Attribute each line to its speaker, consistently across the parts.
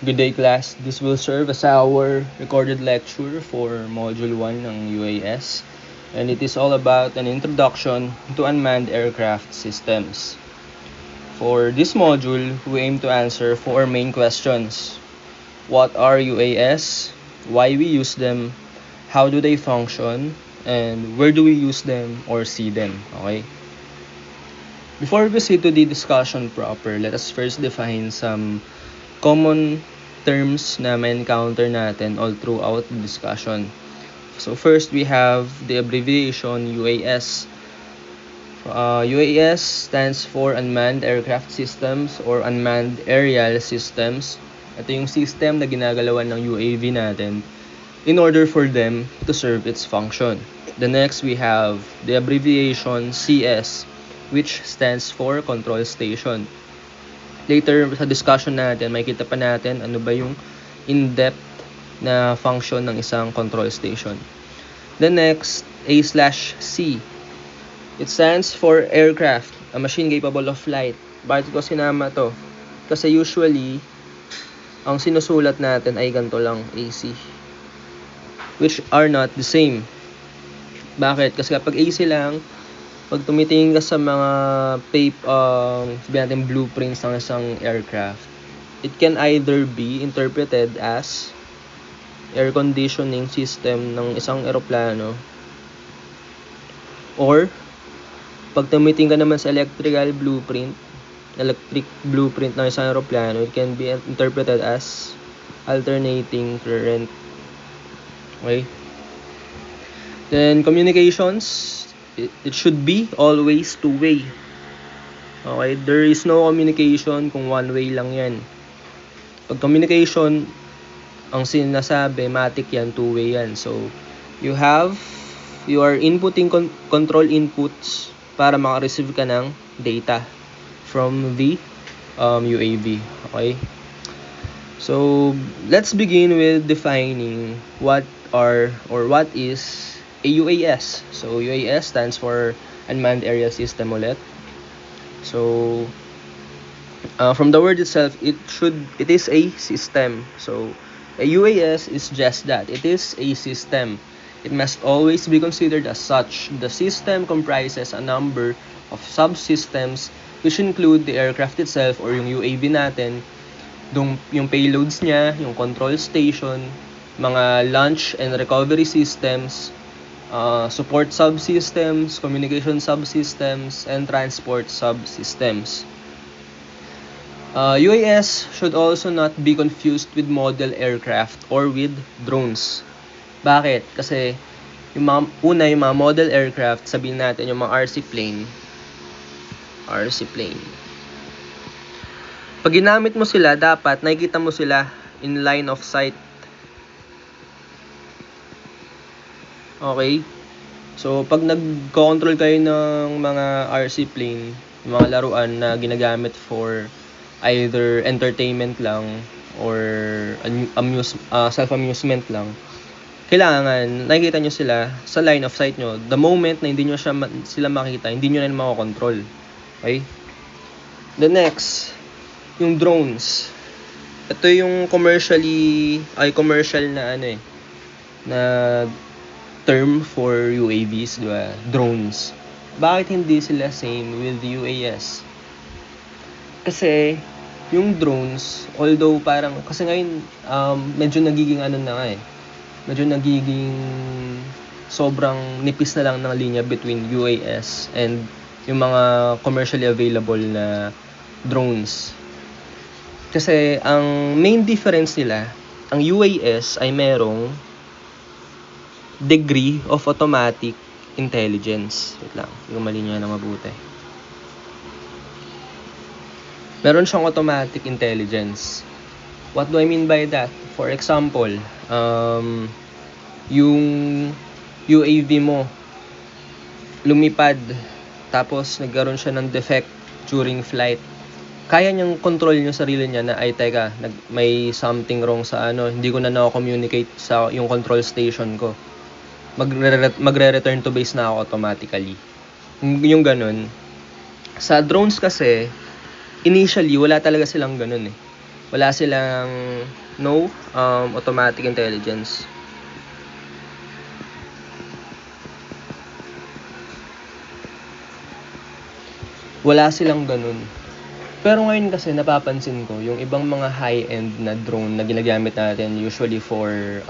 Speaker 1: Good day, class. This will serve as our recorded lecture for Module 1 ng UAS, and it is all about an introduction to unmanned aircraft systems. For this module, we aim to answer 4 main questions. What are UAS? Why we use them? How do they function? And where do we use them or see them? Okay? Before we proceed to the discussion proper, let us first define some common terms na may encounter natin all throughout the discussion. So first, we have the abbreviation UAS. UAS stands for Unmanned Aircraft Systems or Unmanned Aerial Systems. Ito yung system na ginagalawan ng UAV natin in order for them to serve its function. The next, we have the abbreviation CS, which stands for Control Station. Later sa discussion natin, makikita pa natin ano ba yung in-depth na function ng isang control station. The next, A/C. It stands for aircraft, a machine capable of flight. Bakit ko sinama to? Kasi usually, ang sinusulat natin ay ganito lang, AC. Which are not the same. Bakit? Kasi kapag AC lang, pag tumitingin ka sa mga sabihin natin blueprints ng isang aircraft, it can either be interpreted as air conditioning system ng isang eroplano, or pag tumitingin ka naman sa electric blueprint ng isang eroplano, it can be interpreted as alternating current. Okay? Then communications, it should be always two-way. Okay, there is no communication kung one-way lang yan. Pag communication, ang sinasabi, matic yan, two-way yan. So, you are inputting control inputs para maka-receive ka ng data from the UAV. Okay? So, let's begin with defining what is a UAS. So, UAS stands for Unmanned Aerial System ulit. So, from the word itself, it is a system. So, a UAS is just that. It is a system. It must always be considered as such. The system comprises a number of subsystems which include the aircraft itself or yung UAV natin, yung payloads niya, yung control station, mga launch and recovery systems, support subsystems, communication subsystems, and transport subsystems. UAS should also not be confused with model aircraft or with drones. Bakit? Kasi yung mga model aircraft, sabihin natin yung mga RC plane. Pag ginamit mo sila, dapat nakikita mo sila in line of sight. Okay? So, pag nag-control kayo ng mga RC plane, mga laruan na ginagamit for either entertainment lang or self-amusement lang, kailangan nakikita nyo sila sa line of sight nyo. The moment na hindi nyo sila makita, hindi nyo na makakontrol. Okay? The next, yung drones. Ito yung commercial na na term for UAVs, di ba? Drones. Bakit hindi sila same with UAS? Kasi yung drones, although kasi ngayon medyo nagiging medyo nagiging sobrang nipis na lang ng linya between UAS and yung mga commercially available na drones. Kasi ang main difference nila, ang UAS ay merong degree of automatic intelligence. Wait lang, hindi ko malinya na mabuti. Meron siyang automatic intelligence. What do I mean by that? For example, yung UAV mo lumipad, tapos nagkaroon siya ng defect during flight. Kaya niyang control yung sarili niya na ay teka, may something wrong sa hindi ko na communicate sa yung control station ko. Magre-return to base na ako automatically. Yung ganun. Sa drones kasi, initially, wala talaga silang ganun eh. Wala silang automatic intelligence. Wala silang ganun. Pero ngayon kasi napapansin ko, yung ibang mga high-end na drone na ginagamit natin usually for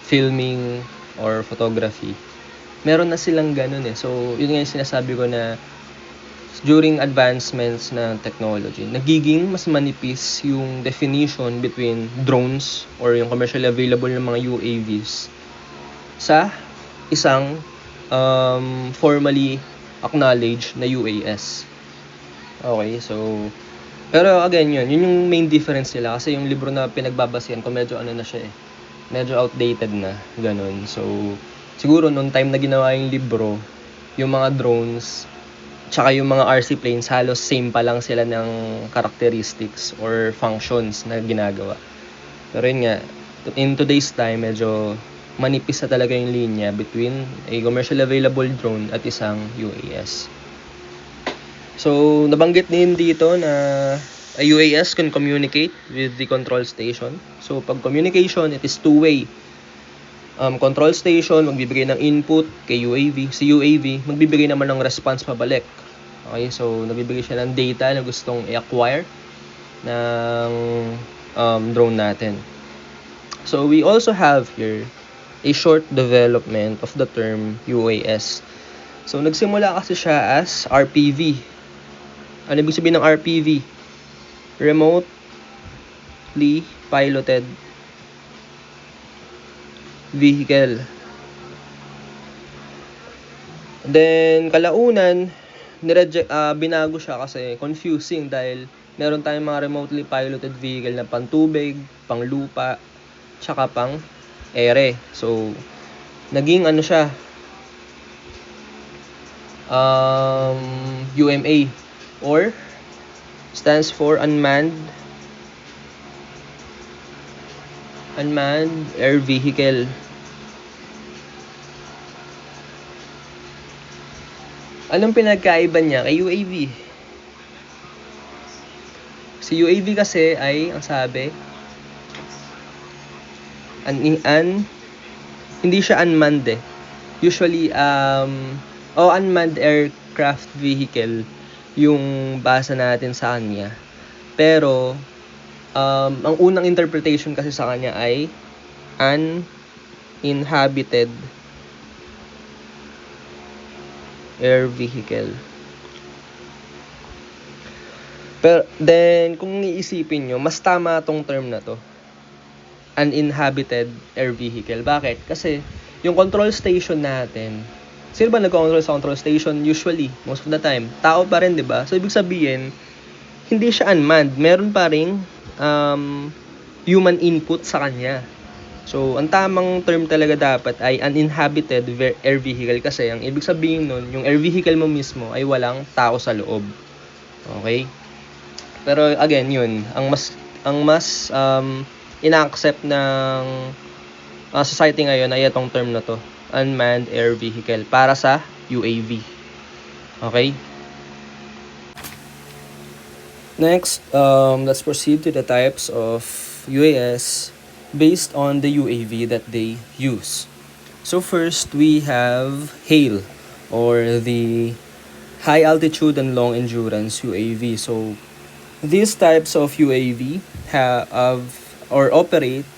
Speaker 1: filming or photography, meron na silang ganun eh. So, yun nga yung sinasabi ko na during advancements na technology, nagiging mas manipis yung definition between drones or yung commercially available ng mga UAVs sa isang formally acknowledged na UAS. Okay, so pero again yun yung main difference nila kasi yung libro na pinagbabasihan ko medyo na siya medyo outdated na ganun. So siguro nung time na ginawa yung libro, yung mga drones tsaka yung mga RC planes halos same pa lang sila ng characteristics or functions na ginagawa. Pero yun nga, in today's time medyo manipis na talaga yung linya between a commercially available drone at isang UAS. So, nabanggit din dito na a UAS can communicate with the control station. So, pag communication, it is two-way. Control station, magbibigay ng input kay UAV. Si UAV, magbibigay naman ng response pabalik. Okay, so nagbibigay siya ng data na gustong i-acquire ng drone natin. So, we also have here a short development of the term UAS. So, nagsimula kasi siya as RPV. Ano ibig sabihin ng RPV? Remotely Piloted Vehicle. Then, kalaunan, binago siya kasi confusing dahil meron tayong mga remotely piloted vehicle na pantubig, panglupa, tsaka pang ere. So, naging siya, UMA or stands for Unmanned Air Vehicle. Anong pinagkaiba niya kay UAV? Si UAV kasi ay, ang sabi, hindi siya unmanned eh. Usually, unmanned aircraft vehicle yung basa natin sa kanya. Pero, ang unang interpretation kasi sa kanya ay uninhabited air vehicle. Pero then kung iisipin nyo, mas tama tong term na to, uninhabited air vehicle. Bakit? Kasi yung control station natin, sino ba nag-control sa control station? Usually, most of the time, tao pa rin, 'di ba? So ibig sabihin, hindi siya unmanned, meron pa ring human input sa kanya. So, ang tamang term talaga dapat ay uninhabited air vehicle kasi ang ibig sabihin nun, yung air vehicle mo mismo ay walang tao sa loob. Okay? Pero again, yun, ang mas ina-accept ng society ngayon ay itong term na to, unmanned air vehicle para sa UAV. Okay? Next, let's proceed to the types of UAS based on the UAV that they use. So first, we have HALE, or the High Altitude and Long Endurance UAV. So these types of UAV have or operate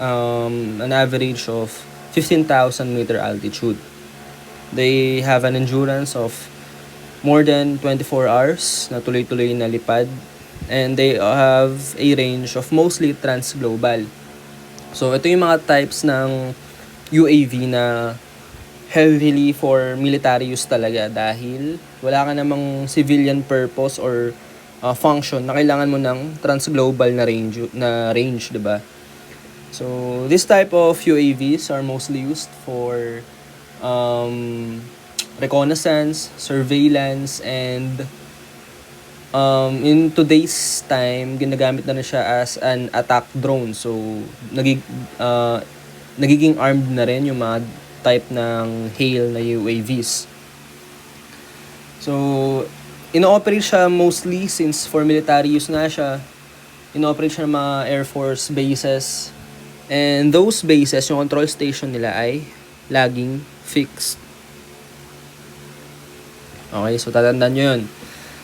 Speaker 1: an average of 15,000 meter altitude. They have an endurance of more than 24 hours na tuloy-tuloy na lipad, and they have a range of mostly transglobal. So, ito yung mga types ng UAV na heavily for military use talaga dahil wala ka namang civilian purpose or function na kailangan mo ng transglobal na range, 'di ba? So, this type of UAVs are mostly used for reconnaissance, surveillance, and in today's time, ginagamit na siya as an attack drone. So, nagiging armed na rin yung mga type ng HALE na UAVs. So, ino-operate siya mostly since for military use nga siya. inoperate siya ng mga Air Force bases. And those bases, yung control station nila ay laging fixed. Okay, so tatandaan nyo yun.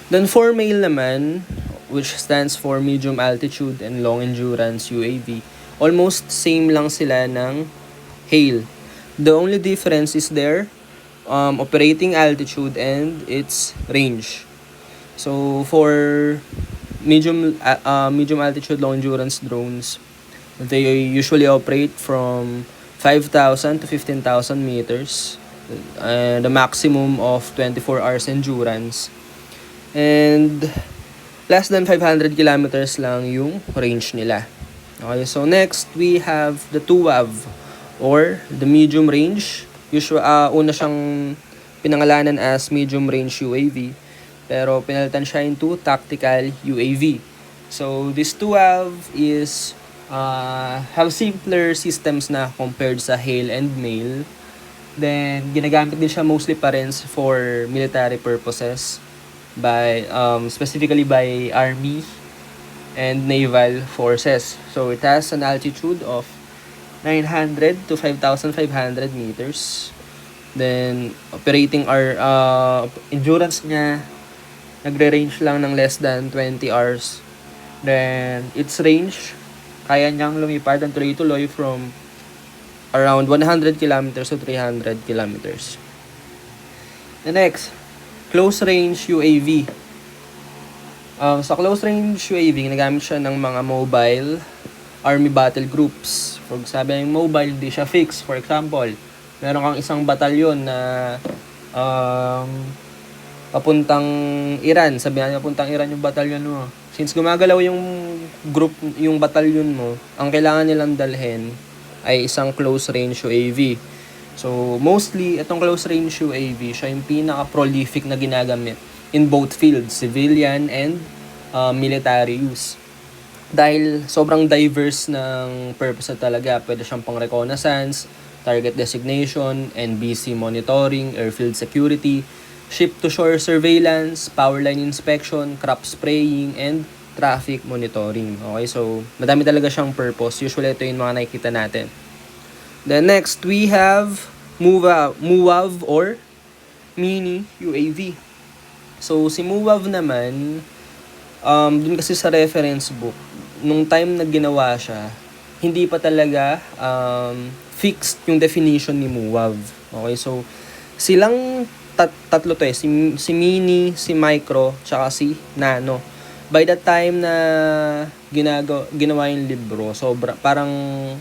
Speaker 1: Then for MALE naman, which stands for Medium Altitude and Long Endurance UAV, almost same lang sila ng HALE. The only difference is their operating altitude and its range. So for medium altitude long endurance drones, they usually operate from 5,000 to 15,000 meters, and a maximum of 24 hours endurance, and less than 500 kilometers lang yung range nila. Okay, so next we have the TUAV or the medium range. Una siyang pinangalanan as medium range UAV, pero pinalitan siya into tactical UAV. So this TUAV is have simpler systems na compared sa HALE and MALE. Then ginagamit din siya mostly pa rin for military purposes by specifically by Army and Naval Forces. So it has an altitude of 900 to 5,500 meters. Then operating endurance niya nagre-range lang ng less than 20 hours. Then its range, kaya niyang lumipad ang tuloy-tuloy from around 100 kilometers to 300 kilometers. The next, close range UAV. Sa close range UAV, ginagamit siya ng mga mobile army battle groups. For sabi ng mobile, hindi siya fixed. For example, meron kang isang batalyon na papuntang Iran. Sabi niya papuntang Iran yung batalyon mo. Since gumagalaw yung group, yung batalyon mo, ang kailangan nilang dalhin ay isang close range UAV. So, mostly, itong close range UAV, siya yung pinaka-prolific na ginagamit in both fields, civilian and military use. Dahil sobrang diverse ng purpose talaga. Pwede siyang pang reconnaissance, target designation, NBC monitoring, airfield security, ship-to-shore surveillance, power line inspection, crop spraying, and traffic monitoring. Okay, so madami talaga siyang purpose. Usually ito yung mga nakikita natin. Then next, we have MUAV or Mini UAV. So si MUAV naman, dun kasi sa reference book, nung time na ginawa siya, hindi pa talaga fixed yung definition ni MUAV. Okay, so silang tatlo to si Mini, si Micro, tsaka si Nano. By the time na ginawa yung libro, parang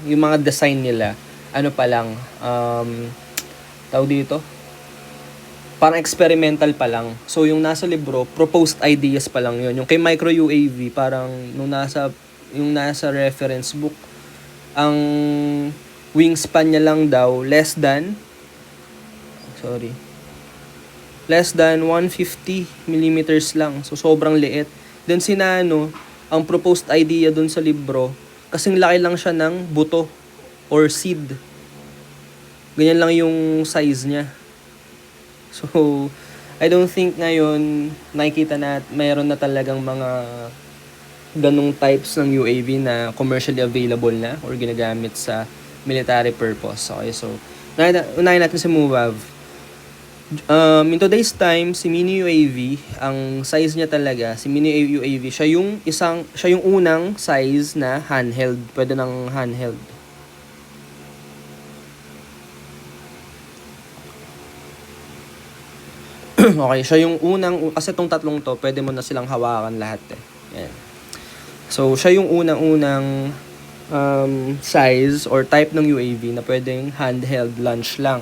Speaker 1: yung mga design nila, ano pa lang, tawag dito, parang experimental pa lang. So yung nasa libro, proposed ideas pa lang yun. Yung kay Micro UAV, parang yung nasa reference book, ang wingspan niya lang daw less than 150 millimeters lang. So sobrang liit. Then si Nano, ang proposed idea dun sa libro, kasing laki lang siya ng buto or seed. Ganyan lang yung size niya. So, I don't think ngayon nakikita na mayroon na talagang mga ganong types ng UAV na commercially available na or ginagamit sa military purpose. Okay, so unahin natin si MUAV. In today's time, si Mini UAV, ang size niya talaga, si Mini UAV, siya yung unang size na handheld, pwede ng handheld. Okay, siya yung unang, kasi itong tatlong to, pwede mo na silang hawakan lahat eh. Yan. So, siya yung unang size or type ng UAV na pwedeng handheld launch lang.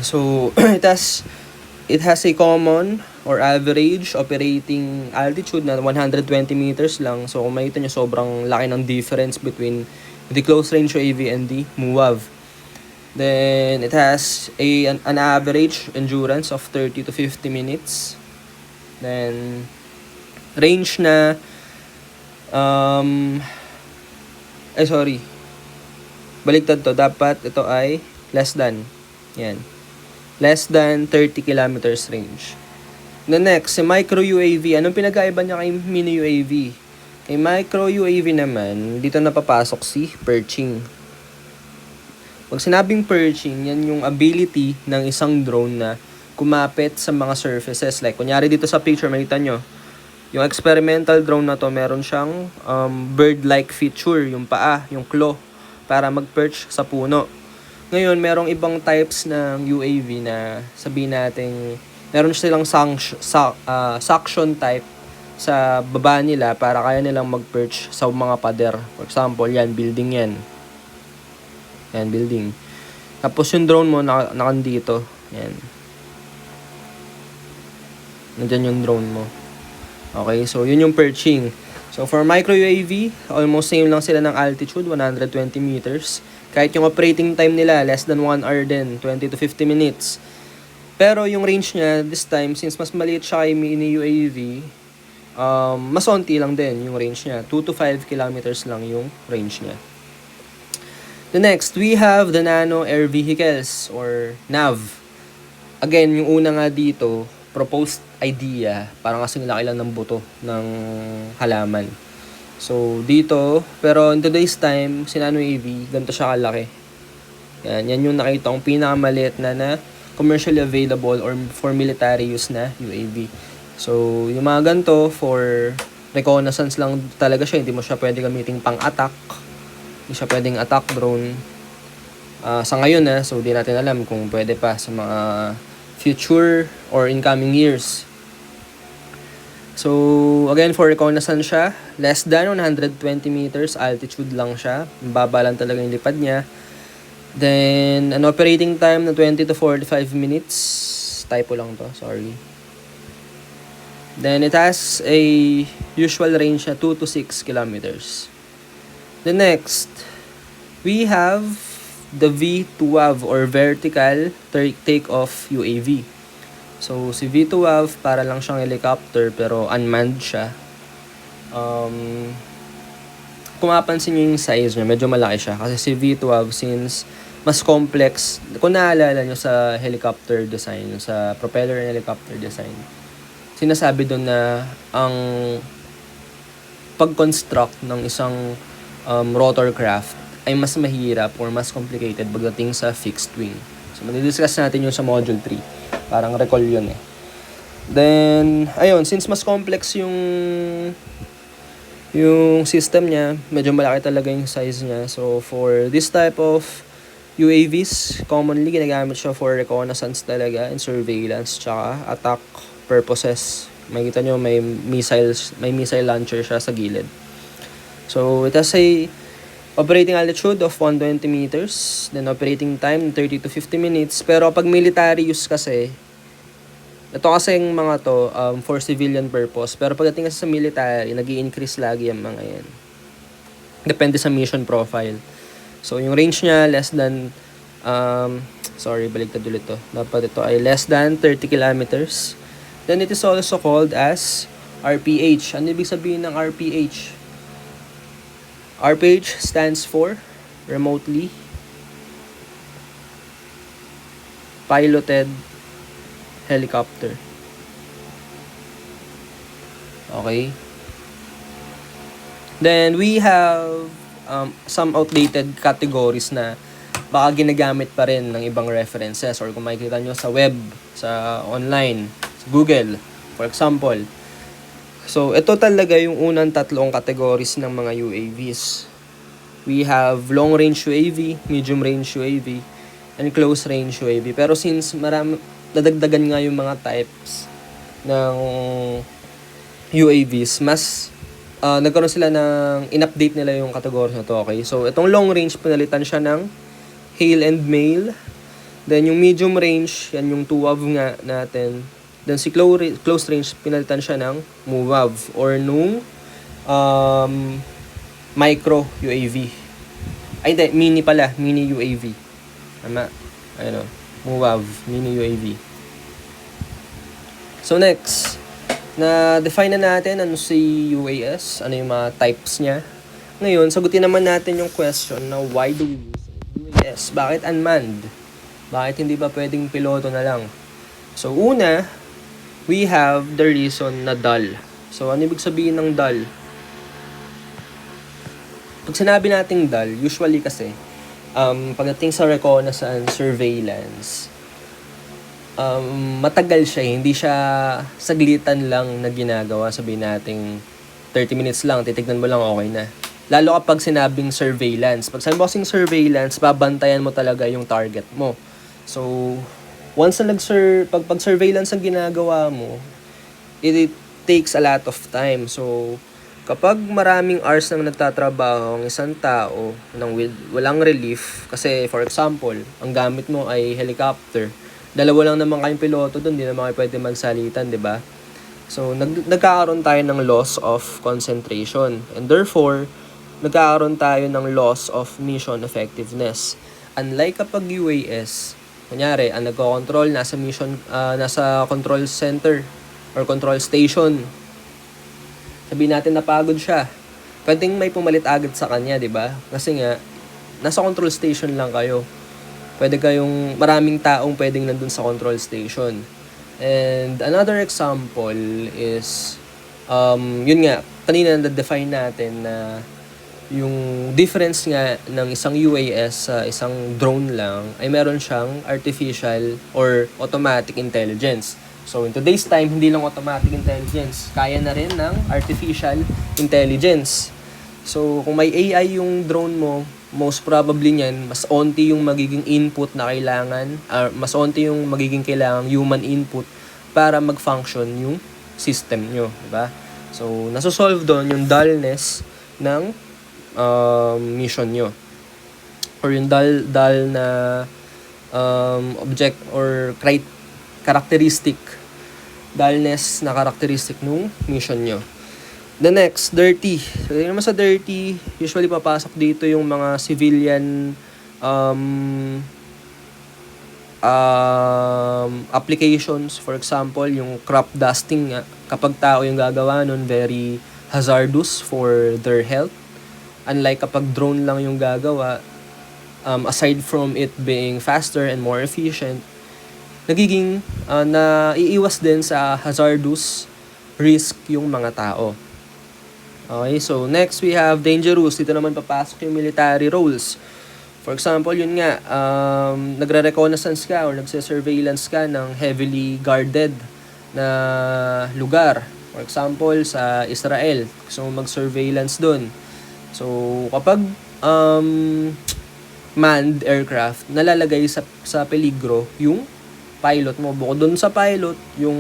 Speaker 1: So, it has a common or average operating altitude na 120 meters lang. So, kung makita nyo, sobrang laki ng difference between the close range UAV and the MUAV. Then, it has an average endurance of 30 to 50 minutes. Then, range na, baliktad to. Dapat ito ay less than 30 kilometers range. The next, si Micro UAV. Anong pinag-aiba niya kay Mini UAV? Kay micro UAV naman, dito napapasok si perching. Pag sinabing perching, yan yung ability ng isang drone na kumapit sa mga surfaces. Like, kunyari dito sa picture, makita nyo, yung experimental drone na to, meron siyang bird-like feature, yung paa, yung claw, para mag-perch sa puno. Ngayon, merong ibang types ng UAV na sabihin natin, meron silang suction type sa baba nila para kaya nilang mag-perch sa mga pader. For example, yan, building yan. Yan, building. Tapos yung drone mo, nakandito. Yan. Nandyan yung drone mo. Okay, so yun yung perching. So for micro UAV, almost same lang sila ng altitude, 120 meters. Kahit yung operating time nila, less than 1 hour din, 20 to 50 minutes. Pero yung range niya, this time, since mas maliit siya kay mini UAV, mas onti lang din yung range niya. 2 to 5 kilometers lang yung range niya. The next, we have the Nano Air Vehicles or NAV. Again, yung una nga dito, proposed idea, parang kasing laki lang ng buto ng halaman. So, dito, pero in today's time, si Nano AV, ganito siya kalaki. Yan yung nakita kong pinakamaliit na commercially available or for military use na UAV. So, yung mga ganito, for reconnaissance lang talaga siya. Hindi mo siya pwede gamitin pang-attack. Hindi siya pwedeng attack drone. Sa ngayon so di natin alam kung pwede pa sa mga future or incoming years. So, again, for reconnaissance siya, less than 120 meters altitude lang siya. Baba lang talaga yung lipad niya. Then, an operating time na 20 to 45 minutes. Typo lang to, sorry. Then, it has a usual range na 2 to 6 kilometers. The next, we have the V2AV or Vertical Takeoff UAV. So, si V2AV para lang siyang helicopter pero unmanned siya. Kung mapansin nyo yung size niya, medyo malaki siya. Kasi si V2AV, since mas complex, kung naalala nyo sa helicopter design, sa propeller and helicopter design, sinasabi doon na ang pag-construct ng isang rotorcraft ay mas mahirap or mas complicated pagdating sa fixed wing. So, madidiscuss natin yun sa module 3. Parang recall yun eh. Then, ayun, since mas complex yung system niya, medyo malaki talaga yung size niya. So, for this type of UAVs, commonly ginagamit siya for reconnaissance talaga and surveillance tsaka attack purposes. Makikita nyo may missile launcher siya sa gilid. So, it has a operating altitude of 120 meters, then operating time 30 to 50 minutes. Pero pag military use kasi, ito kasi yung mga to for civilian purpose. Pero pagdating kasi sa military, nag-i-increase lagi yung mga yan. Depende sa mission profile. So, yung range niya less than, baligtad ulit to. Dapat ito ay less than 30 kilometers. Then it is also called as RPH. Ano ibig sabihin ng RPH? RPH stands for Remotely Piloted Helicopter. Okay. Then we have some outdated categories na baka ginagamit pa rin ng ibang references or kung makikita nyo sa web, sa online, sa Google, for example. So, ito talaga yung unang tatlong categories ng mga UAVs. We have long-range UAV, medium-range UAV, and close-range UAV. Pero since dadagdagan nga yung mga types ng UAVs, mas nagkaroon sila ng in-update nila yung categories na to, okay? So, itong long-range, pinalitan siya ng hail and mail. Then, yung medium-range, yan yung TUAV nga natin. Then si close range, pinalitan siya ng MUAV or nung micro UAV. Ay hindi, mini UAV. Tama? Ayun o, MUAV, mini UAV. So next, na-define na natin ano si UAS, ano yung mga types niya. Ngayon, sagutin naman natin yung question na why do we use UAS? Bakit unmanned? Bakit hindi ba pwedeng piloto na lang? So una, we have the reason na dull. So, ano ibig sabihin ng dull? Pag sinabi nating dull, usually kasi, pagdating sa reconnaissance, surveillance, matagal siya, hindi siya saglitan lang na ginagawa. Sabihin nating 30 minutes lang, titignan mo lang, okay na. Lalo kapag sinabing surveillance. Pag sinabi mo kasing surveillance, babantayan mo talaga yung target mo. So, once na pag surveillance ang ginagawa mo, it takes a lot of time. So, kapag maraming hours nang nagtatrabaho ang isang tao walang relief, kasi for example, ang gamit mo ay helicopter, dalawa lang naman kayong piloto doon, di naman kayo pwede magsalitan, di ba? So, nagkakaroon tayo ng loss of concentration. And therefore, nagkakaroon tayo ng loss of mission effectiveness. Unlike kapag UAS, kunyari, ang nagko-control nasa control center or control station. Sabihin natin napagod siya. Pwedeng may pumalit agad sa kanya, di ba? Kasi nga, nasa control station lang kayo. Maraming taong pwedeng nandun sa control station. And another example is, yun nga, kanina na-define natin na yung difference nga ng isang UAS sa isang drone lang ay meron siyang artificial or automatic intelligence. So, in today's time, hindi lang automatic intelligence. Kaya na rin ng artificial intelligence. So, kung may AI yung drone mo, most probably niyan, mas onti yung magiging input na kailangan, mas onti yung magiging kailangang human input para mag-function yung system nyo. Diba? So, nasosolve doon yung dullness ng mission nyo. Or yung dull na object or characteristic, dullness na characteristic nung mission nyo. The next, dirty. So, yun naman sa dirty, usually papasok dito yung mga civilian applications. For example, yung crop dusting. Kapag tao yung gagawa nun, very hazardous for their health. Unlike kapag drone lang yung gagawa, aside from it being faster and more efficient, nagiging naiiwas din sa hazardous risk yung mga tao. Okay, so next we have dangerous. Dito naman papasok yung military roles. For example, yun nga, nagre-reconnaissance ka or nagse-surveillance ka ng heavily guarded na lugar. For example, sa Israel, gusto mo mag-surveillance dun. So, kapag manned aircraft, nalalagay sa peligro yung pilot mo. Bukod dun sa pilot, yung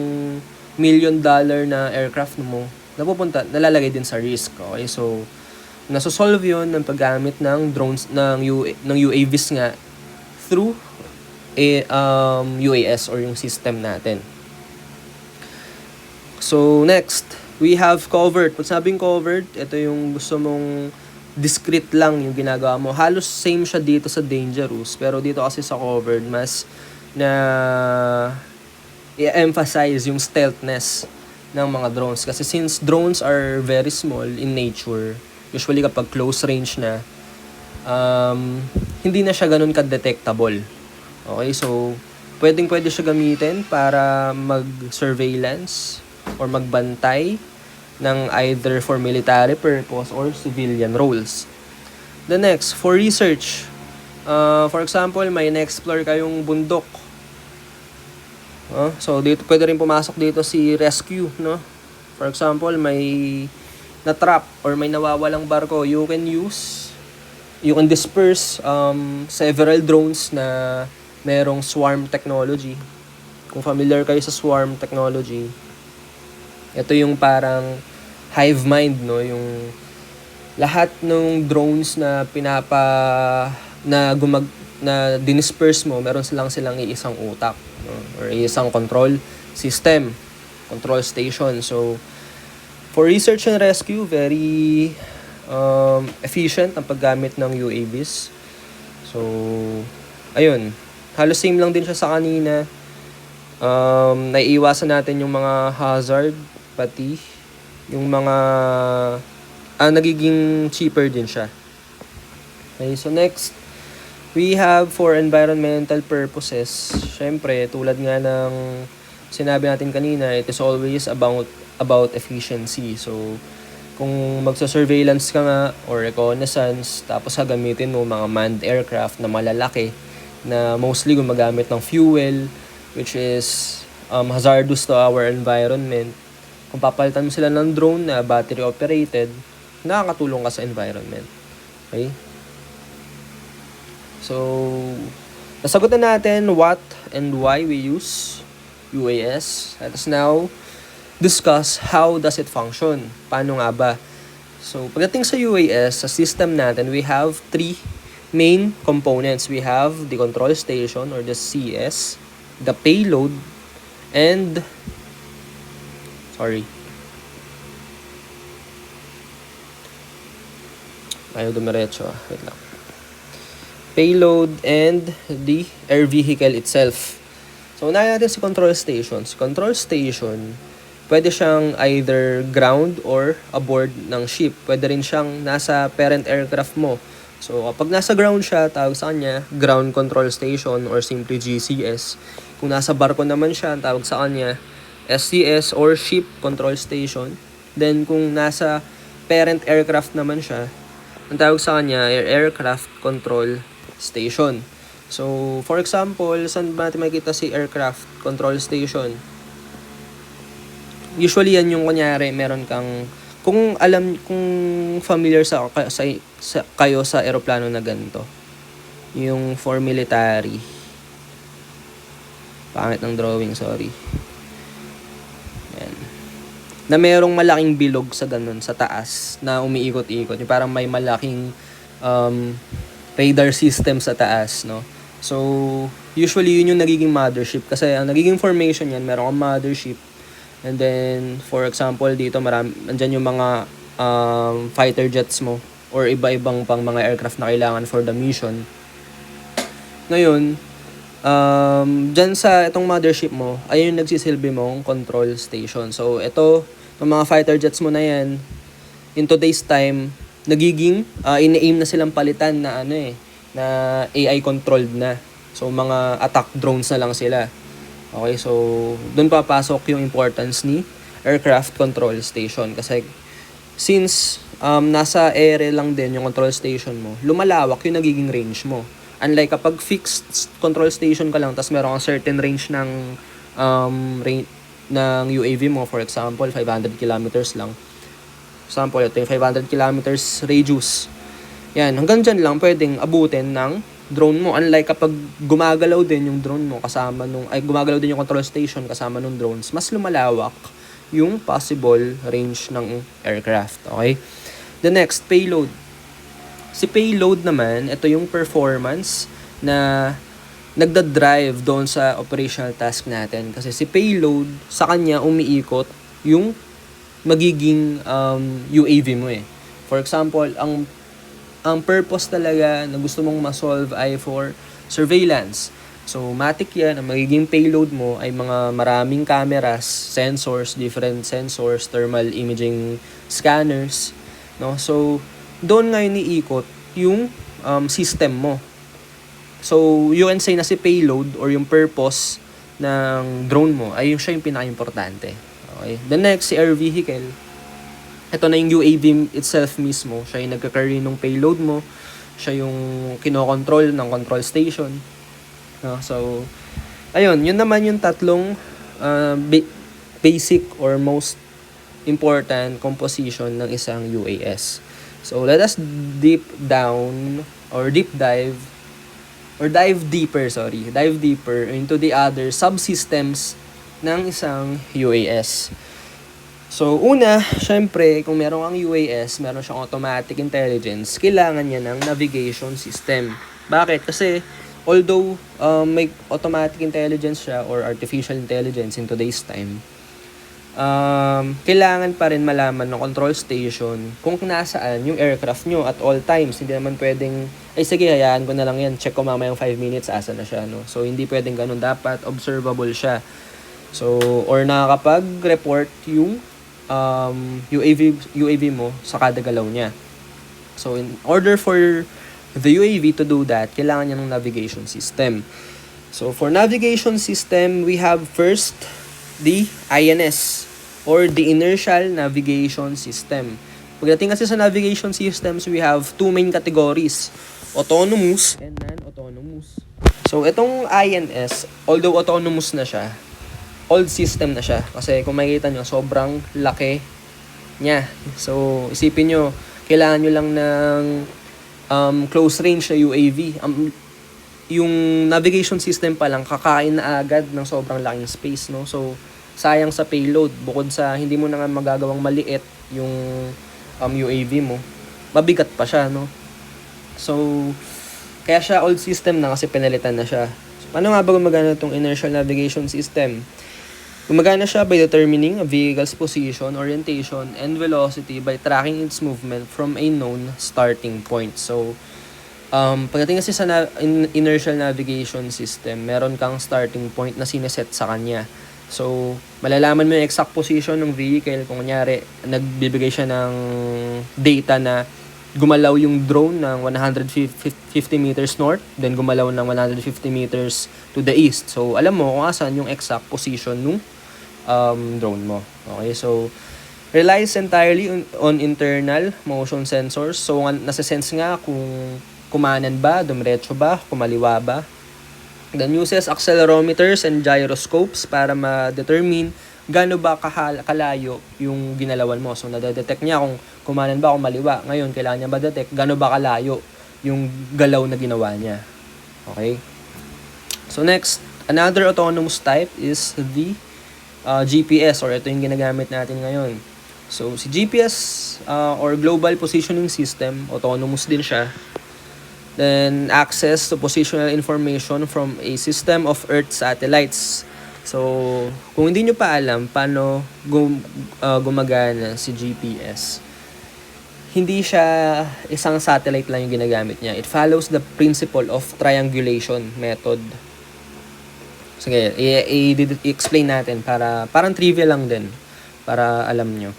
Speaker 1: $1 million na aircraft mo, nalalagay din sa risk. Okay? So, nasosolve yun ng paggamit ng drones, ng UAVs nga, through UAS or yung system natin. So, next, we have covered. Pag sabing covered, ito yung gusto mong discrete lang yung ginagawa mo. Halos same siya dito sa dangerous, pero dito kasi sa covered, mas na i-emphasize yung stealthness ng mga drones. Kasi since drones are very small in nature, usually kapag close range na, hindi na siya ganun ka-detectable. Okay, so pwede siya gamitin para mag-surveillance or magbantay ng either for military purpose or civilian roles. The next, for research. For example, may na-explore kayong bundok. So, dito pwede rin pumasok dito si rescue, no? For example, may na-trap or may nawawalang barko, you can disperse several drones na merong swarm technology. Kung familiar kayo sa swarm technology, ito yung parang hive mind, no? Yung lahat ng drones na na dinisperse mo, meron silang iisang utak, no? Or isang control system, control station. So, for research and rescue, very efficient ang paggamit ng UAVs. So, ayun. Halos same lang din siya sa kanina. Naiiwasan natin yung mga hazard, pati yung mga nagiging cheaper din siya. Okay, so next, we have for environmental purposes. Syempre, tulad nga ng sinabi natin kanina, it is always about efficiency. So, Kung magsa-surveillance ka nga or reconnaissance, tapos gagamitin mo mga manned aircraft na malalaki na mostly gumagamit ng fuel, which is hazardous to our environment. Kung papalitan mo sila ng drone na battery operated, nakakatulong ka sa environment. Okay? So, nasagot na natin what and why we use UAS. Let us now discuss how does it function. Paano nga ba? So, pagdating sa UAS, sa system natin, we have three main components. We have the control station or the CS, the payload, and ayaw dumiretso. Wait lang. Payload and the air vehicle itself. So, unahin natin si control station. Si control station, pwede siyang either ground or aboard ng ship. Pwede rin siyang nasa parent aircraft mo. So, kapag nasa ground siya, tawag sa kanya ground control station or simply GCS. Kung nasa barko naman siya, tawag sa kanya SCS or ship control station. Then, kung nasa parent aircraft naman siya, ang tawag sa kanya aircraft control station. So, for example, saan ba natin makikita si aircraft control station? Usually yan yung kunyari, meron kang, kung familiar kayo sa eroplano na ganito, yung for military. Pangit ng drawing, sorry. Yan. Na merong malaking bilog sa ganun, sa taas, na umiikot-ikot. Yung parang may malaking radar system sa taas, no? So, usually yun yung nagiging mothership. Kasi ang nagiging formation yan, meron kang mothership. And then, for example, dito andyan yung mga fighter jets mo or iba-ibang pang mga aircraft na kailangan for the mission. Ngayon, dyan sa itong mothership mo, ay yung nagsisilbi mong control station. So, itong mga fighter jets mo na yan, in today's time, nagiging ina-aim na silang palitan na na AI controlled na. So, mga attack drones na lang sila. Okay, so doon papasok yung importance ni aircraft control station kasi since nasa area lang din yung control station mo, lumalawak yung nagiging range mo. Unlike kapag fixed control station ka lang tapos meron kang certain range ng ng UAV mo, for example 500 kilometers lang. Example, ito yung 500 kilometers radius. Yan, hanggang dyan lang pwedeng abutin ng drone mo. Unlike kapag gumagalaw din yung drone mo gumagalaw din yung control station kasama nung drones, mas lumalawak yung possible range ng aircraft. Okay? The next, payload. Si payload naman, ito yung performance na nagda-drive doon sa operational task natin. Kasi si payload, sa kanya umiikot yung magiging UAV mo eh. For example, ang purpose talaga na gusto mong ma-solve ay for surveillance. So, matik yan. Ang magiging payload mo ay mga maraming cameras, sensors, different sensors, thermal imaging scanners. No? So, doon ngayon iikot yung system mo. So, you can say na si payload or yung purpose ng drone mo ay siya yung pinaka-importante. Okay? The next, si air vehicle. Ito na yung UAV itself mismo. Siya yung nagka-carry ng payload mo. Siya yung kinokontrol ng control station. So, ayun. Yun naman yung tatlong basic or most important composition ng isang UAS. So, let us dive deeper into the other subsystems ng isang UAS. So, una, syempre, kung meron kang UAS, meron siyang automatic intelligence, kailangan niya ng navigation system. Bakit? Kasi, although may automatic intelligence siya or artificial intelligence in today's time, kailangan pa rin malaman ng control station kung nasaan yung aircraft nyo at all times. Hindi naman pwedeng, ay sige, hayaan ko na lang yan, check ko mamayang 5 minutes, asa na siya, no? So, hindi pwedeng ganun. Dapat observable siya. So, or nakakapag-report yung UAV mo sa kada galaw niya. So, in order for the UAV to do that, kailangan niya ng navigation system. So, for navigation system, we have first the INS or the Inertial Navigation System. Pagdating kasi sa navigation systems, we have two main categories, autonomous and non-autonomous. So, itong INS, although autonomous na siya, old system na siya. Kasi kung makikita nyo, sobrang laki niya. So, isipin nyo, kailangan nyo lang ng close range na UAV. Yung navigation system pa lang, kakain na agad ng sobrang laking space, no? So, sayang sa payload. Bukod sa hindi mo na nga magagawang maliit yung UAV mo, mabigat pa siya, no? So, kaya siya old system na kasi pinalitan na siya. So, paano nga ba gumagana itong inertial navigation system? Gumagana siya by determining a vehicle's position, orientation, and velocity by tracking its movement from a known starting point. So, pagdating kasi sa inertial navigation system, meron kang starting point na sineset sa kanya. So, malalaman mo yung exact position ng vehicle. Kung kunyari, nagbibigay siya ng data na gumalaw yung drone ng 150 meters north, then gumalaw ng 150 meters to the east. So, alam mo kung asan yung exact position ng drone mo. Okay, so, relies entirely on internal motion sensors. So, nasa-sense nga kung kumanan ba, dumiretso ba, kumaliwa ba. Then uses accelerometers and gyroscopes para ma-determine gaano ba kalayo yung ginalawan mo. So, nadedetect niya kung kumanan ba o maliwa. Ngayon, kailangan niya ma-detect gaano ba kalayo yung galaw na ginawa niya. Okay? So, next, another autonomous type is the GPS, or ito yung ginagamit natin ngayon. So, si GPS or Global Positioning System, autonomous din siya. Then, access to positional information from a system of Earth satellites. So, kung hindi nyo pa alam paano gumagana si GPS, hindi siya isang satellite lang yung ginagamit niya. It follows the principle of triangulation method. Sige, i-explain natin parang trivia lang din para alam nyo.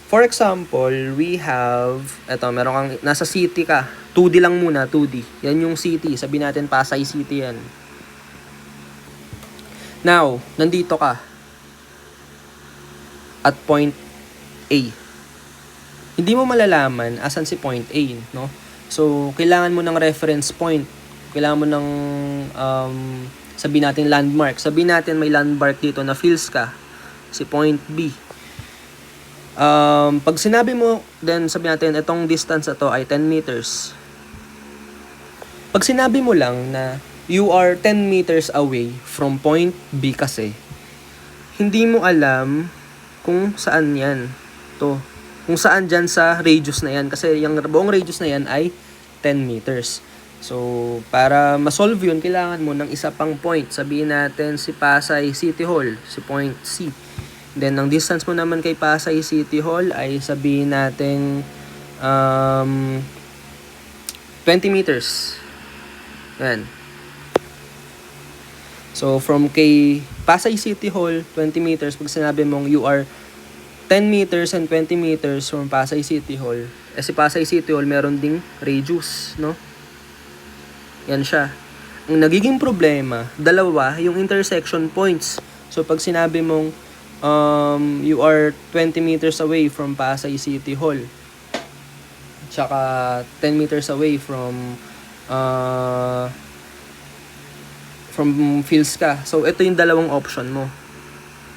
Speaker 1: For example, we have, meron kang, nasa city ka, 2D lang muna, 2D. Yan yung city, sabihin natin Pasay City yan. Now, nandito ka at point A. Hindi mo malalaman asan si point A, no? So, kailangan mo ng reference point. Kailangan mo ng, sabihin natin landmark. Sabihin natin may landmark dito na feels ka, si point B. Pag sinabi mo, then sabi natin, itong distance na to ay 10 meters. Pag sinabi mo lang na you are 10 meters away from point B kasi, hindi mo alam kung saan yan. Kung saan dyan sa radius na yan. Kasi yung buong radius na yan ay 10 meters. So, para ma-solve yun, kailangan mo ng isa pang point. Sabihin natin si Pasay City Hall, si point C. Then, ang distance mo naman kay Pasay City Hall ay sabihin natin 20 meters. Yan. So, from kay Pasay City Hall, 20 meters, pag sinabi mong you are 10 meters and 20 meters from Pasay City Hall, si Pasay City Hall meron ding radius, no? Yan siya. Ang nagiging problema, dalawa, yung intersection points. So, pag sinabi mong you are 20 meters away from Pasay City Hall, tsaka 10 meters away from Philska. So, ito yung dalawang option mo.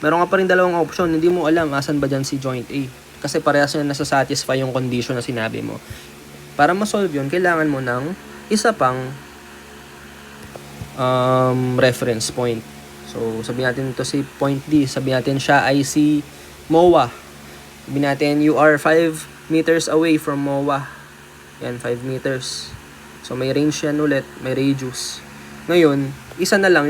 Speaker 1: Meron ka pa rin dalawang option, hindi mo alam asan ba dyan si Joint A. Kasi parehas na nasa-satisfy yung condition na sinabi mo. Para ma-solve yun, kailangan mo ng isa pang reference point. So, sabihin natin ito si point D. Sabihin natin siya ay si MOA. Sabihin natin you are 5 meters away from MOA. Yan, 5 meters. So, may range yan ulit, may radius. Ngayon, isa na lang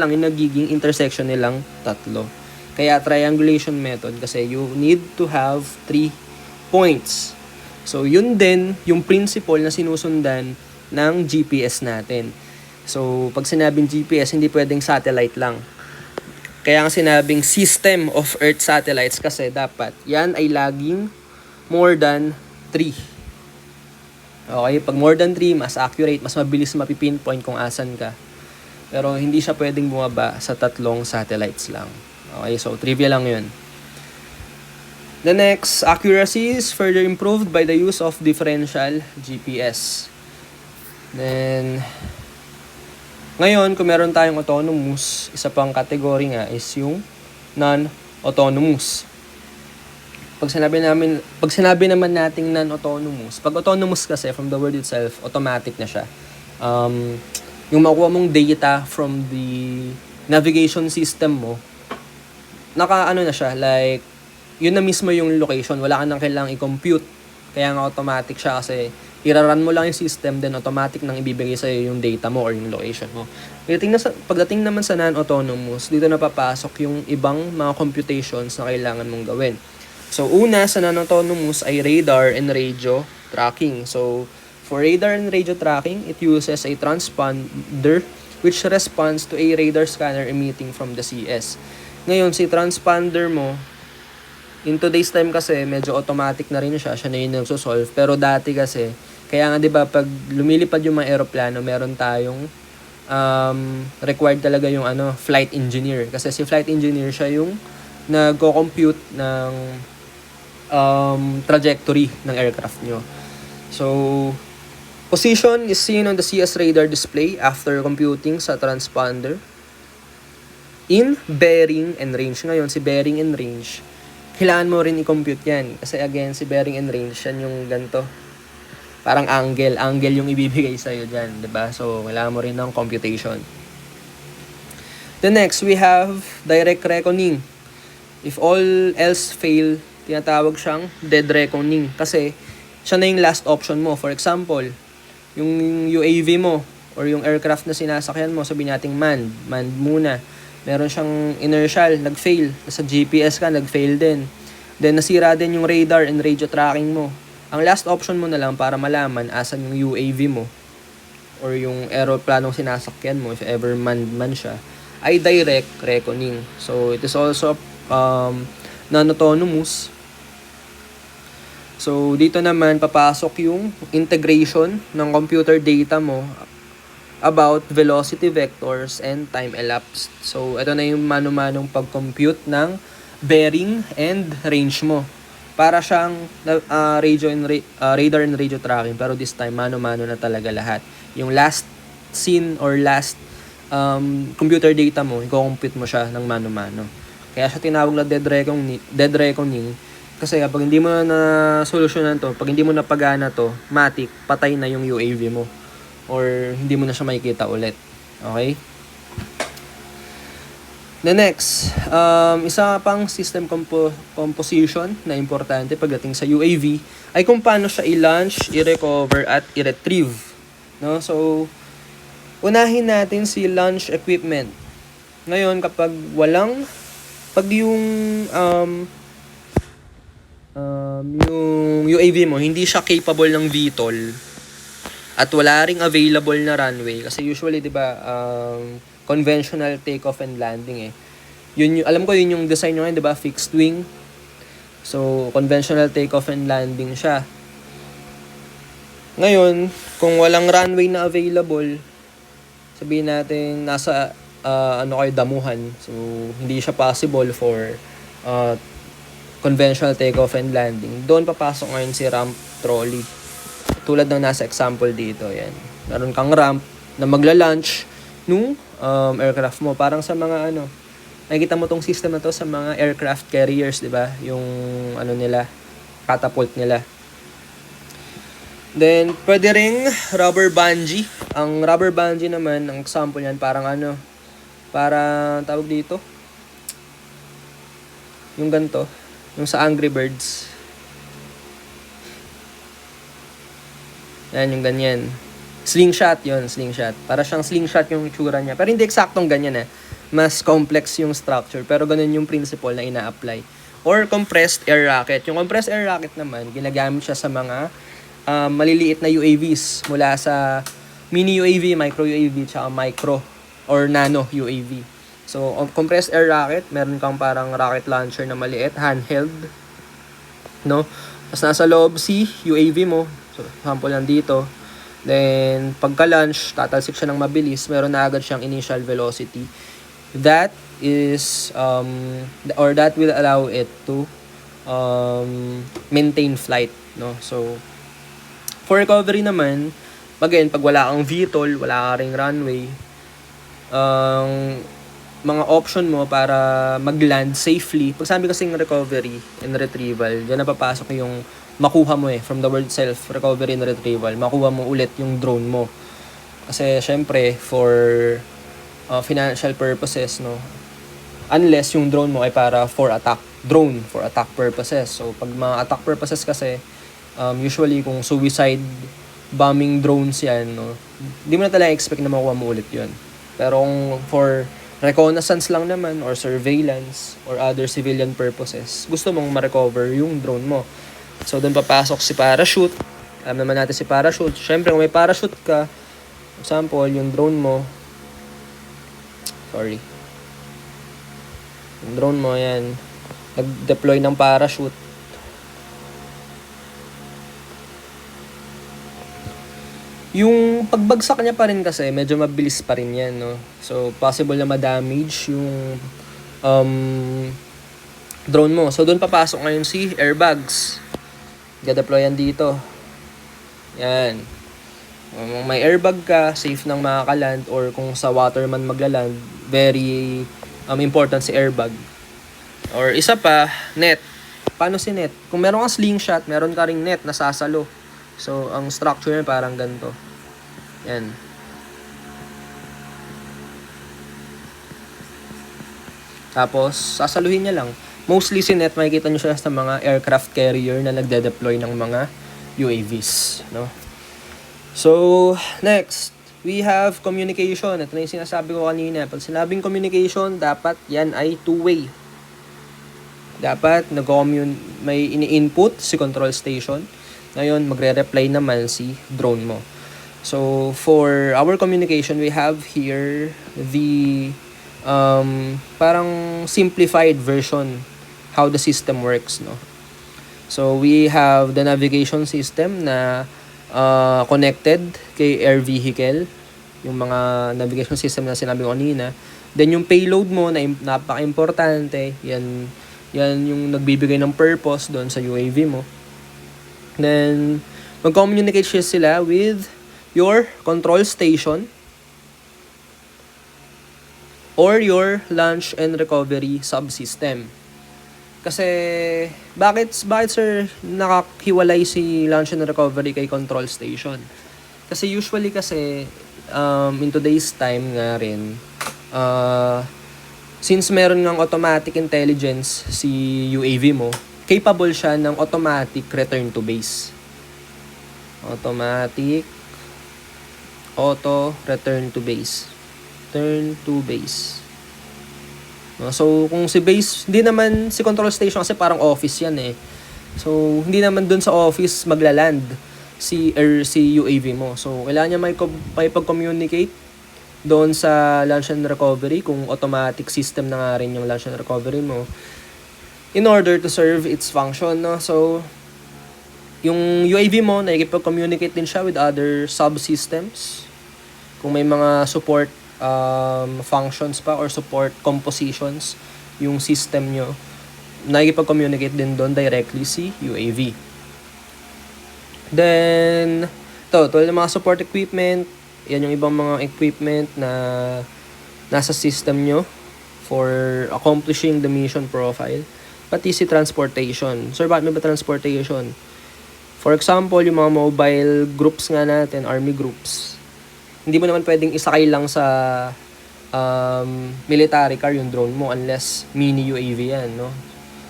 Speaker 1: yung nagiging intersection nilang tatlo. Kaya triangulation method kasi you need to have 3 points. So, yun din yung principle na sinusundan ng GPS natin. So, pag sinabing GPS, hindi pwedeng satellite lang. Kaya ang sinabing system of Earth satellites kasi dapat yan ay laging more than 3. Okay, pag more than 3, mas accurate, mas mabilis mapipinpoint kung asan ka. Pero hindi siya pwedeng bumaba sa 3 satellites lang. Okay, so trivia lang yun. The next, accuracy is further improved by the use of differential GPS. Then, ngayon, kung meron tayong autonomous, isa pang category nga is yung non-autonomous. Pag sinabi naman nating non-autonomous, pag autonomous kasi from the word itself, automatic na siya. Yung makuha mong data from the navigation system mo, na siya, like, yun na mismo yung location, wala ka nang kailangang i-compute. Kaya nga automatic siya kasi iraran mo lang yung system, then automatic nang ibibigay sa'yo yung data mo or yung location mo. Pagdating naman sa non-autonomous, dito na papasok yung ibang mga computations na kailangan mong gawin. So, una sa non-autonomous ay radar and radio tracking. So, for radar and radio tracking, it uses a transponder which responds to a radar scanner emitting from the CS. Ngayon, si transponder mo, in today's time kasi, medyo automatic na rin siya. Siya na yung nagsosolve. Pero dati kasi, kaya nga 'di ba pag lumilipad yung mga eroplano, meron tayong required talaga yung flight engineer. Kasi si flight engineer siya yung nagko-compute ng trajectory ng aircraft nyo. So, position is seen on the CS radar display after computing sa transponder in bearing and range. Ngayon, si bearing and range, kailangan mo rin i-compute yan. Kasi again, si bearing and range, yan yung ganito. Parang angle yung ibibigay sa'yo dyan, diba? So, kailangan mo rin ng computation. The next, we have direct reckoning. If all else fail, tinatawag siyang dead reckoning. Kasi, siya na yung last option mo. For example, yung UAV mo, or yung aircraft na sinasakyan mo, sabihin nating manned muna. Meron siyang inertial, nag-fail. Sa GPS ka, nag-fail din. Then, nasira din yung radar and radio tracking mo. Ang last option mo na lang para malaman asan yung UAV mo or yung aeroplanong sinasakyan mo, if ever man siya, ay direct reckoning. So, it is also non-autonomous. So, dito naman, papasok yung integration ng computer data mo about velocity vectors and time elapsed. So, ito na yung mano-manong pag-compute ng bearing and range mo. Para siyang radar and radio tracking, pero this time, mano-mano na talaga lahat. Yung last scene or last computer data mo, i-compute mo siya ng mano-mano. Kaya siya tinawag na dead reckoning. Kasi kapag hindi mo na solusyonan to, pag hindi mo na pagana to, matik, patay na yung UAV mo. Or hindi mo na siya makikita ulit. Okay? The next, isa pang system composition na importante pagdating sa UAV ay kung paano siya i-launch, i-recover, at i-retrieve. No? So, unahin natin si launch equipment. Ngayon, pag yung UAV mo, hindi siya capable ng VTOL, at wala ring available na runway kasi usually 'di ba conventional takeoff and landing alam ko yun yung design nyo ngayon, 'di ba, fixed wing. So conventional takeoff and landing siya. Ngayon, kung walang runway na available, sabihin natin nasa damuhan, so hindi siya possible for conventional takeoff and landing. Doon papasok ngayon si ramp trolley. Tulad ng nasa example dito, yan. Meron kang ramp na magla-launch nung aircraft mo. Parang sa mga nakikita mo tong system na to sa mga aircraft carriers, di ba? Yung nila, catapult nila. Then, pwede ring rubber bungee. Ang rubber bungee naman, ang example yan, parang parang tawag dito. Yung ganito, yung sa Angry Birds. Yan, yung ganyan. Slingshot yun, slingshot. Para siyang slingshot yung itsura niya. Pero hindi eksaktong ganyan Mas complex yung structure. Pero ganun yung principle na ina-apply. Or compressed air rocket. Yung compressed air rocket naman, ginagamit siya sa mga maliliit na UAVs. Mula sa mini UAV, micro UAV, tsaka micro or nano UAV. So, compressed air rocket, meron kang parang rocket launcher na maliit, handheld. No? Tapos nasa loob si UAV mo. So, sample lang dito. Then, pagka-launch, tatalsik siya ng mabilis. Meron na agad siyang initial velocity. That is, or that will allow it to maintain flight, no? So, for recovery naman, again, pag wala kang VTOL, wala ka ring runway, ang mga option mo para mag-land safely, pag sabi kasing recovery and retrieval, dyan napapasok yung makuha mo from the word self, recovery and retrieval, makuha mo ulit yung drone mo. Kasi syempre, for financial purposes, no, unless yung drone mo ay para for attack purposes. So, pag mga attack purposes kasi, usually kung suicide bombing drones yan, no, di mo na talaga expect na makuha mo ulit yun. Pero kung for reconnaissance lang naman or surveillance or other civilian purposes, gusto mong ma-recover yung drone mo. So, doon papasok si parachute. Alam naman natin si parachute. Syempre, kung may parachute ka, example, yung drone mo, yung drone mo, yan, nag-deploy ng parachute. Yung pagbagsak niya pa rin kasi, medyo mabilis pa rin yan, no? So, possible na ma-damage yung drone mo. So, doon papasok ngayon si airbags. Ga-deploy yan dito. Yan. Kung may airbag ka, safe nang makakaland, or kung sa water man maglaland, very important si airbag. Or isa pa, net. Paano si net? Kung meron kang slingshot, meron ka ring net na sasalo. So, ang structure niya parang ganito. Yan. Tapos, sasaluhin niya lang. Mostly si net, makikita nyo siya sa mga aircraft carrier na nagde-deploy ng mga UAVs, no? So, next, we have communication. Ito na yung sinasabi ko kanina. Pag sinabing communication, dapat yan ay two-way. Dapat may ini-input si control station. Ngayon, magre-reply naman si drone mo. So, for our communication, we have here the parang simplified version how the system works, no? So, we have the navigation system na connected kay air vehicle, yung mga navigation system na sinabi ko kanina. Then, yung payload mo na napaka-importante, yan yung nagbibigay ng purpose doon sa UAV mo. Then, mag-communicate sila with your control station or your launch and recovery subsystem. Kasi, bakit sir nakahiwalay si launch and recovery kay control station? Kasi usually in today's time nga rin, since meron ng automatic intelligence si UAV mo, capable siya ng automatic return to base. Return to base. So, kung si base, hindi naman si control station kasi parang office yan eh. So, hindi naman dun sa office maglaland si UAV mo. So, kailangan niya may pag-communicate doon sa launch and recovery kung automatic system na nga rin yung launch and recovery mo in order to serve its function, no? So, yung UAV mo, nakikipag-communicate din siya with other subsystems. Kung may mga support functions pa or support compositions yung system nyo, nakikipag-communicate din doon directly si UAV. Then, tulad ng mga support equipment, yan yung ibang mga equipment na nasa system nyo for accomplishing the mission profile. Pati si transportation. Sir, bakit may ba transportation? For example, yung mga mobile groups nga natin, army groups, hindi mo naman pwedeng isakay lang sa military car yung drone mo unless mini UAV yan, no?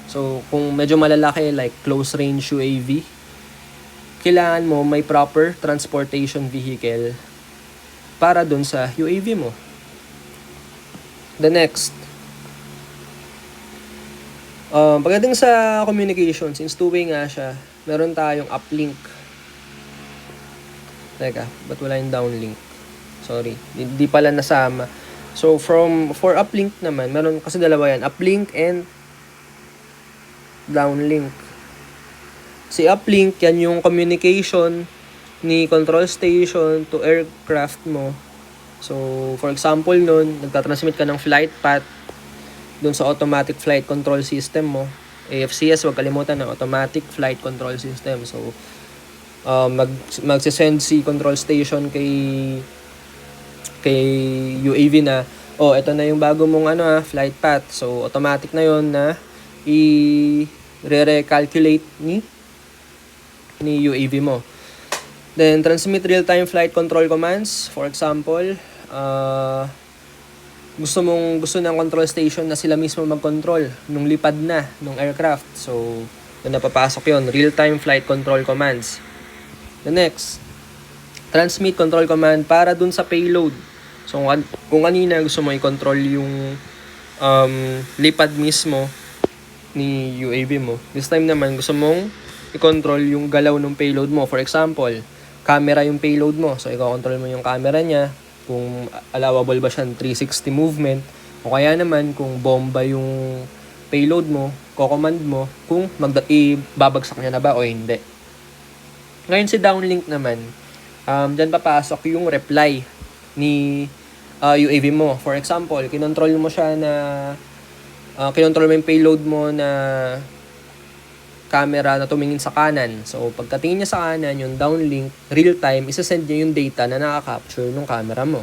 Speaker 1: So, kung medyo malalaki, like close range UAV, kailangan mo may proper transportation vehicle para dun sa UAV mo. The next, pagdating sa communication, since two-way nga siya, meron tayong uplink. Teka, ba't wala yung downlink? Sorry, di pala nasama. So, for uplink naman, meron kasi dalawa yan, uplink and downlink. Si uplink, yan yung communication ni control station to aircraft mo. So, for example nun, nagtatransmit ka ng flight path dun sa automatic flight control system mo. AFCS, wag kalimutan na Automatic Flight Control System. So, magsisend si control station kay UAV na, ito na yung bago mong flight path. So, automatic na yon na i-recalculate ni UAV mo. Then, transmit real-time flight control commands. For example, gusto ng control station na sila mismo mag-control nung lipad na nung aircraft. So, doon napapasok yon, real-time flight control commands. The next, transmit control command para dun sa payload. So, kung kanina gusto mo i-control yung lipad mismo ni UAV mo, this time naman gusto mong i-control yung galaw ng payload mo. For example, camera yung payload mo. So, i-control mo yung camera niya, kung allowable ba siya 360 movement, o kaya naman kung bomba yung payload mo, ko-command mo kung babagsak niya na ba o hindi. Ngayon si downlink naman, dyan papasok yung reply ni UAV mo. For example, kinontrol mo siya na kinontrol mo yung payload mo na camera na tumingin sa kanan. So, pagkatingin niya sa kanan, yung downlink, real time, isasend niya yung data na nakaka-capture ng camera mo.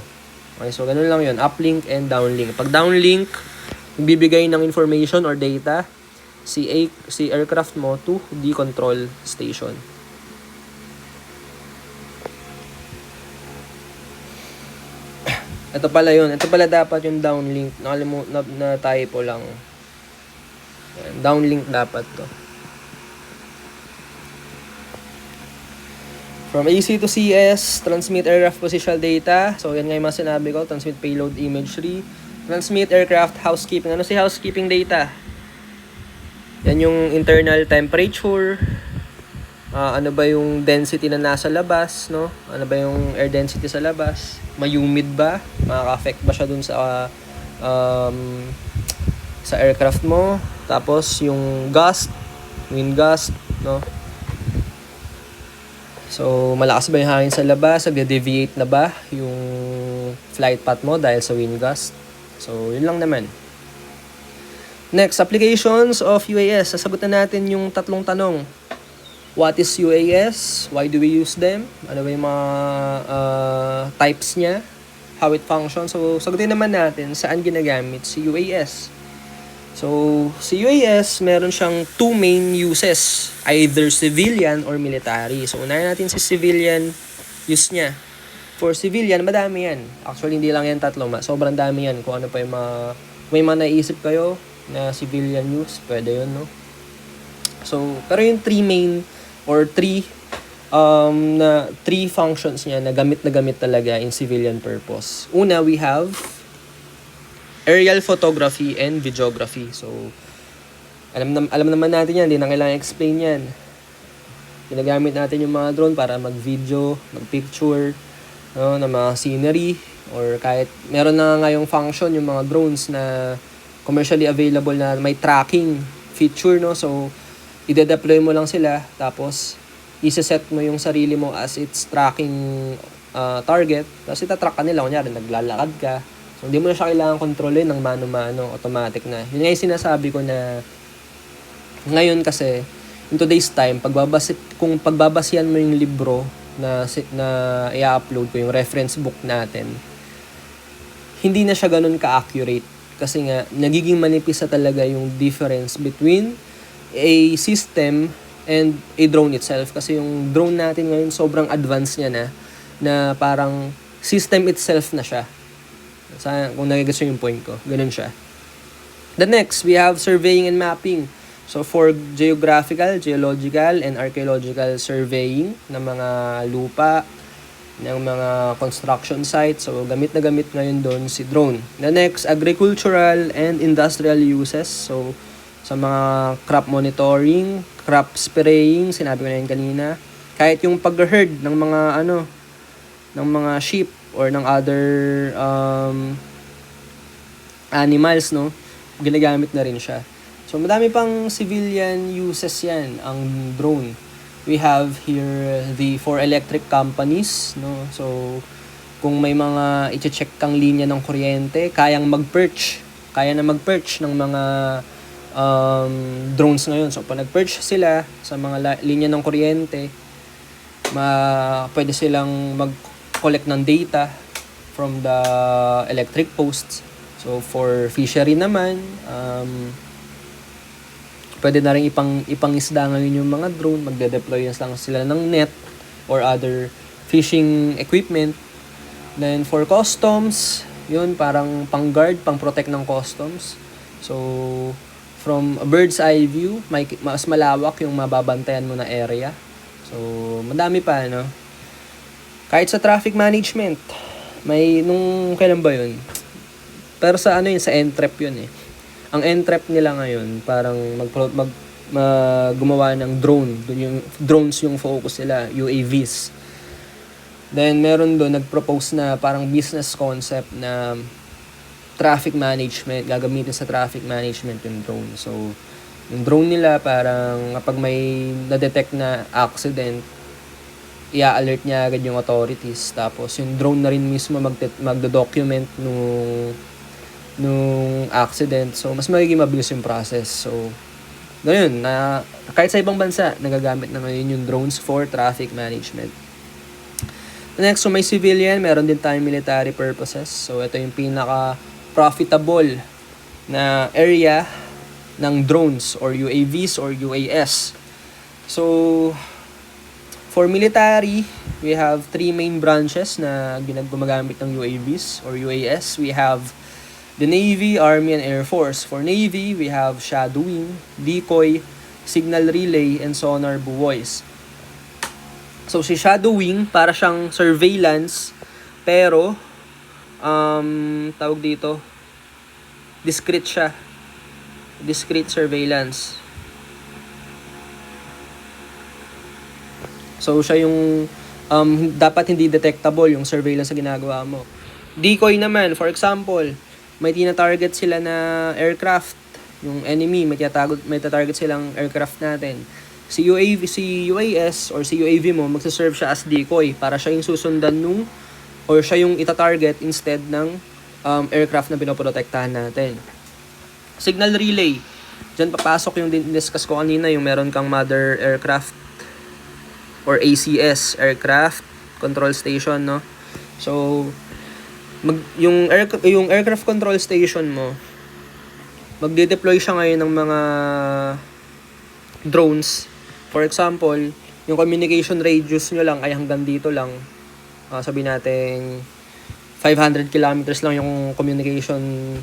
Speaker 1: Okay, so ganun lang yun, uplink and downlink. Pag downlink, bibigay ng information or data si aircraft mo to the control station. Ito pala yun. Ito pala dapat yung downlink. Nakalimutan na typo lang. Yan, downlink dapat to. From AC to CS, transmit aircraft positional data. So, yan nga yung mga sinabi ko. Transmit payload imagery. Transmit aircraft housekeeping. Ano si housekeeping data? Yan yung internal temperature. Ano ba yung density na nasa labas, no? Ano ba yung air density sa labas? May-humid ba? Makaka-affect ba siya dun sa aircraft mo? Tapos yung gust, wind gust, no? So, malakas ba yung hangin sa labas? Nagde-deviate na ba yung flight path mo dahil sa wind gust? So, yun lang naman. Next, applications of UAS. Sasagutin natin yung tatlong tanong. What is UAS? Why do we use them? Ano ba yung mga types niya? How it functions? So, sagutin naman natin saan ginagamit si UAS. So, si UAS, meron siyang two main uses. Either civilian or military. So, unahin natin si civilian use niya. For civilian, madami yan. Actually, hindi lang yan tatlo. Sobrang dami yan. Kung ano pa yung may mga naisip kayo na civilian use, pwede yun, no? So, pero yung three main or three functions niya na gamit talaga in civilian purpose. Una, we have aerial photography and videography. So, alam naman natin yan, hindi na kailangan explain yan. Ginagamit natin yung mga drone para mag-video, mag-picture, no, ng mga scenery, or kahit meron na ngayong function yung mga drones na commercially available na may tracking feature, no? So, ide-deploy mo lang sila, tapos isa-set mo yung sarili mo as its tracking target, tapos itatrack ka nila. Kunyari, naglalakad ka. So, hindi mo na siya kailangan kontrolin ng mano-mano, automatic na. Yun nga yung sinasabi ko na ngayon kasi, in today's time, kung pagbabasihan mo yung libro na i-upload ko, yung reference book natin, hindi na siya ganun ka-accurate. Kasi nga, nagiging manipis na talaga yung difference between a system and a drone itself. Kasi yung drone natin ngayon, sobrang advanced niya na parang system itself na siya. Kung nagigets yung point ko, ganun siya. The next, we have surveying and mapping. So, for geological, and archaeological surveying ng mga lupa, ng mga construction sites. So, gamit na gamit ngayon doon si drone. The next, agricultural and industrial uses. So, sa mga crop monitoring, crop spraying, sinabi ko na yun kanina. Kahit yung pag-herd ng mga sheep or ng other animals, no, ginagamit na rin siya. So, madami pang civilian uses yan, ang drone. We have here for electric companies, no. So, kung may mga i-check kang linya ng kuryente, kaya na mag-perch ng mga drones ngayon. So, pag nag-perch sila sa mga linya ng kuryente, pwede silang mag-collect ng data from the electric posts. So, for fishery naman, pwede na rin ipangisda ngayon yung mga drone. Magde-deploy lang sila ng net or other fishing equipment. Then, for customs, yun, parang pang-guard, pang-protect ng customs. So, from a bird's eye view, mas malawak yung mababantayan mo na area. So, madami pa, no? Kahit sa traffic management, kailan ba yun? Pero sa sa NTREP yun eh. Ang NTREP nila ngayon, parang gumawa ng drone. Yung drones yung focus nila, UAVs. Then, meron doon, nag-propose na parang business concept na traffic management, gagamitin sa traffic management yung drone. So, yung drone nila parang kapag may na-detect na accident, i-alert niya agad yung authorities. Tapos yung drone na rin mismo magdo-document nung accident. So, mas magiging mabilis yung process. So, ngayon, kahit sa ibang bansa, nagagamit na ngayon yung drones for traffic management. Next, so may civilian, meron din tayong military purposes. So, ito yung pinaka-profitable na area ng drones or UAVs or UAS. So, for military, we have 3 main branches na gumagamit ng UAVs or UAS. We have the Navy, Army, and Air Force. For Navy, we have shadowing, decoy, signal relay, and sonar buoys. So, si shadowing, para siyang surveillance, pero, tawag dito, discrete siya. Discrete surveillance. So, siya yung, dapat hindi detectable yung surveillance na ginagawa mo. Decoy naman, for example, may tina-target sila na aircraft, yung enemy, may tina-target silang aircraft natin. Si UAS or si UAV mo, magsaserve siya as decoy para siya yung susundan or siya yung ita-target instead ng aircraft na pinoprotektahan natin. Signal relay. Diyan papasok yung discuss ko kanina, yung meron kang mother aircraft or ACS, Aircraft Control Station, no? So, yung aircraft control station mo, magde-deploy siya ngayon ng mga drones. For example, yung communication radius nyo lang ay hanggang dito lang. Sabi natin 500 kilometers lang yung communication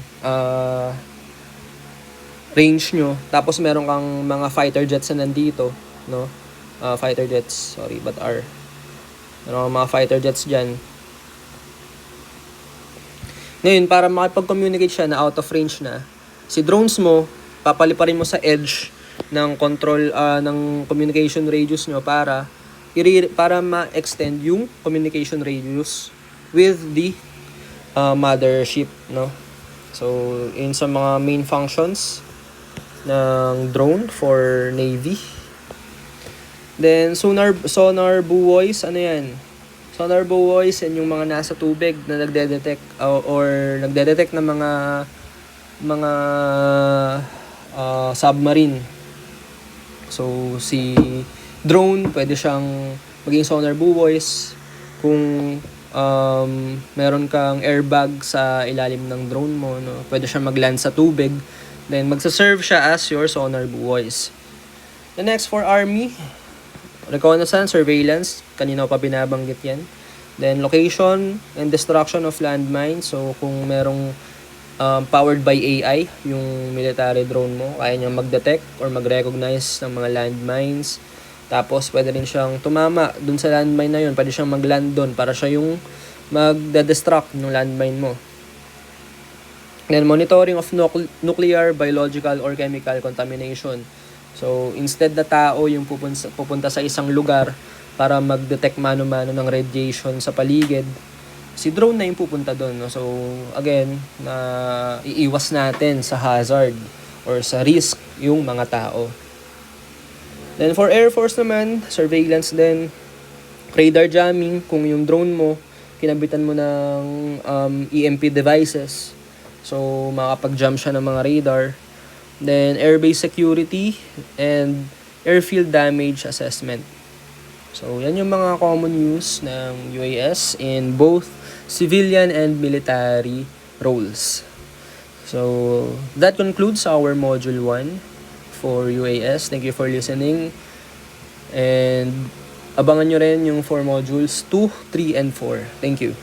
Speaker 1: range nyo. Tapos meron kang mga fighter jets na nandito, no? Meron kang mga fighter jets dyan. Ngayon, para makipag-communicate siya na out of range na, si drones mo, papaliparin mo sa edge ng control ng communication radius nyo para ma-extend yung communication radius with the mothership, no? So, in sa mga main functions ng drone for Navy. Then, sonar buoys, ano yan? Sonar buoys and yung mga nasa tubig na nagde-detect or nagde-detect ng mga submarine. So, si drone, pwede siyang maging sonar buoys kung meron kang airbag sa ilalim ng drone mo, no? Pwede siyang mag-land sa tubig. Then, magsaserve siya as your sonar buoys. The next, for Army, reconnaissance, surveillance. Kanina pa binabanggit yan. Then, location and destruction of landmines. So, kung merong powered by AI, yung military drone mo, kaya niyang mag-detect or mag-recognize ng mga landmines. Tapos, pwede rin siyang tumama dun sa landmine na yun. Pwede siyang mag-land dun para siya yung mag-destruct ng landmine mo. Then, monitoring of nuclear, biological, or chemical contamination. So, instead na tao yung pupunta sa isang lugar para mag-detect mano-mano ng radiation sa paligid, si drone na yung pupunta doon, no? So, again, iiwas natin sa hazard or sa risk yung mga tao. Then, for Air Force naman, surveillance din, radar jamming, kung yung drone mo, kinabitan mo ng EMP devices, so makapag-jump siya ng mga radar, then airbase security, and airfield damage assessment. So, yan yung mga common use ng UAS in both civilian and military roles. So, that concludes our Module 1 for UAS. Thank you for listening. And abangan nyo rin yung 4 modules 2, 3, and 4. Thank you.